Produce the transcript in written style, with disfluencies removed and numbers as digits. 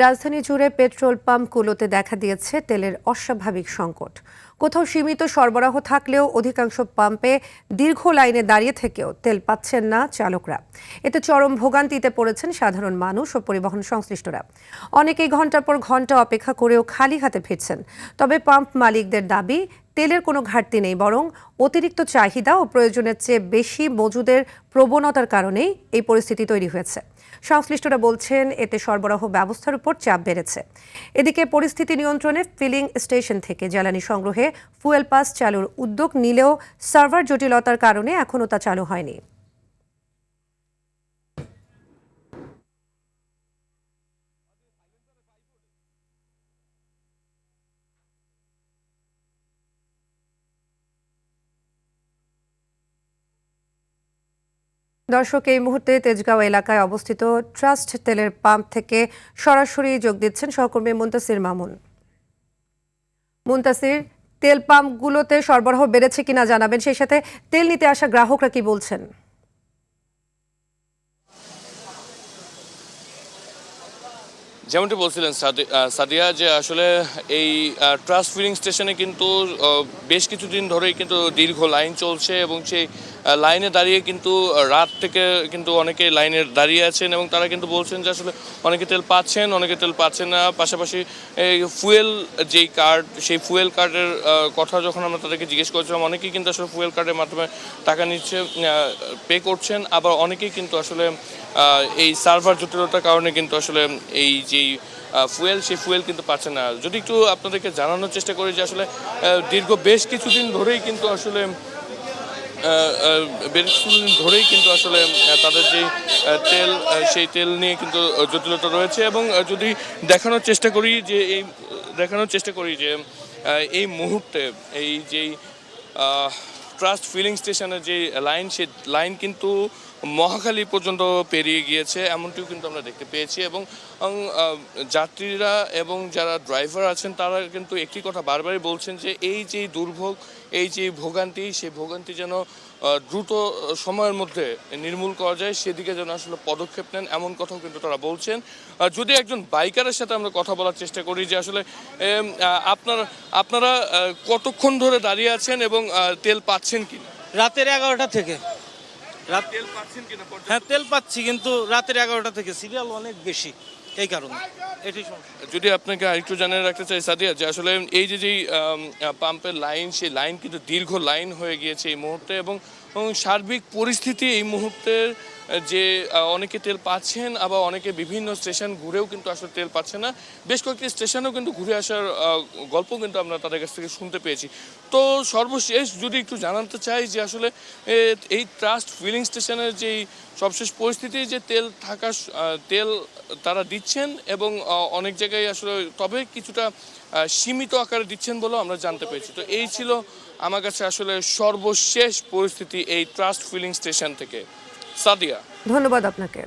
রাজধানী জুড়ে পেট্রোল পাম্পগুলোতে দেখা দিয়েছে তেলের অস্বাভাবিক সংকট। কোথাও সীমিত সরবরাহ থাকলেও অধিকাংশ পাম্পে দীর্ঘ লাইনে দাঁড়িয়ে থেকেও তেল পাচ্ছেন না চালকরা। এতে চরম ভোগান্তিতে পড়েছেন সাধারণ মানুষ ও পরিবহন সংশ্লিষ্টরা। অনেকেই ঘন্টার পর ঘন্টা অপেক্ষা করেও খালি হাতে ফিরছেন। তবে পাম্প মালিকদের দাবি, তেলের কোনো ঘাটতি নেই, বরং অতিরিক্ত চাহিদা ও প্রয়োজনের চেয়ে বেশি মজুদের প্রবণতার কারণেই এই পরিস্থিতি তৈরি হয়েছে। সংশ্লিষ্টরা বলছেন, এতে সরবরাহ ব্যবস্থার উপর চাপ বেড়েছে। এদিকে পরিস্থিতি নিয়ন্ত্রণে ফিলিং স্টেশন থেকে জ্বালানি সংগ্রহে ফুয়েল পাস চালুর উদ্যোগ নিলেও সার্ভার জটিলতার কারণে এখনও তা চালু হয়নি। দর্শক, এই মুহূর্তে তেজগাঁও এলাকায় অবস্থিত ট্রাস্ট তেলের পাম্প থেকে সরাসরি যোগ দিচ্ছেন সহকর্মী মুনতাসির মামুন। মুনতাসির, তেল পাম্পগুলোতে সরবরাহ বেড়েছে কিনা জানাবেন, সেই সাথে তেল নিতে আসা গ্রাহকরা কি বলছেন? যেমনটি বলছিলেন সাদিয়া, যে আসলে এই ট্রাস্ট ফিলিং স্টেশনে কিন্তু বেশ কিছুদিন ধরেই কিন্তু দীর্ঘ লাইন চলছে এবং সেই লাইনে দাঁড়িয়ে কিন্তু রাত থেকে কিন্তু অনেকে লাইনে দাঁড়িয়ে আছেন এবং তারা কিন্তু বলছেন যে আসলে অনেকে তেল পাচ্ছেন, অনেকে তেল পাচ্ছেন না। পাশাপাশি এই ফুয়েল যেই কার্ড, সেই ফুয়েল কার্ডের কথা যখন আমরা তাদেরকে জিজ্ঞেস করেছিলাম, অনেকেই কিন্তু আসলে ফুয়েল কার্ডের মাধ্যমে টাকা নিচ্ছে, পে করছেন। আবার অনেকেই কিন্তু আসলে এই সার্ভার জটিলতার কারণে কিন্তু আসলে এই যেই ফুয়েল, সেই ফুয়েল কিন্তু পাচ্ছে না। যদি একটু আপনাদেরকে জানানোর চেষ্টা করি যে আসলে দীর্ঘ বেশ কিছুদিন ধরেই কিন্তু আসলে আসলে তাদের যে তেল, সেই তেল নিয়ে কিন্তু জটিলতা রয়েছে। এবং যদি দেখানোর চেষ্টা করি যে এই মুহূর্তে এই যেই ট্রাস্ট ফিলিং স্টেশনের যে লাইন, সেই লাইন কিন্তু মহাখালী পর্যন্ত পেরিয়ে গিয়েছে, এমনটিও কিন্তু আমরা দেখতে পেয়েছি। এবং যাত্রীরা এবং যারা ড্রাইভার আছেন তারা কিন্তু একটি কথা বারবারই বলছেন যে এই যে দুর্ভোগ, এই যে ভোগান্তি, সেই ভোগান্তি যেন দ্রুত সময়ের মধ্যে নির্মূল করা যায়, সেদিকে যেন আসলে পদক্ষেপ নেন, এমন কথাও কিন্তু তারা বলছেন। যদি একজন বাইকারের সাথে আমরা কথা বলার চেষ্টা করি যে আসলে আপনারা কতক্ষণ ধরে দাঁড়িয়ে আছেন এবং তেল পাচ্ছেন কিনা? রাতের 11টা থেকে। তেল পাচ্ছেন কিনা? হ্যাঁ, তেল পাচ্ছি, কিন্তু রাতের 11টা থেকে সিরিয়াল অনেক বেশি, এই কারণে এটাই সমস্যা। যদি আপনাকে আরেকটু জানিয়ে রাখতে চাই সাদিয়া, যে আসলে এই যেই পাম্পের লাইন, সেই লাইন কিন্তু দীর্ঘ লাইন হয়ে গিয়েছে এই মুহূর্তে। এবং সার্বিক পরিস্থিতি এই মুহূর্তের যে অনেকে তেল পাচ্ছেন, আবার অনেকে বিভিন্ন স্টেশন ঘুরেও কিন্তু আসলে তেল পাচ্ছে না। বেশ কয়েকটি স্টেশনেও কিন্তু ঘুরে আসার গল্প কিন্তু আমরা তাদের কাছ থেকে শুনতে পেয়েছি। তো সর্বশেষ যদি একটু জানাতে চাই যে আসলে এই ট্রাস্ট ফিলিং স্টেশনের যেই সবশেষ পরিস্থিতি, যে তেল তারা দিচ্ছেন এবং অনেক জায়গায় আসলে তবে কিছুটা সীমিত আকারে দিচ্ছেন বলেও আমরা জানতে পেরেছি। তো এই ছিল আমার কাছে আসলে সর্বশেষ পরিস্থিতি এই ট্রাস্ট ফিলিং স্টেশন থেকে। সাদিয়া, ধন্যবাদ আপনাকে।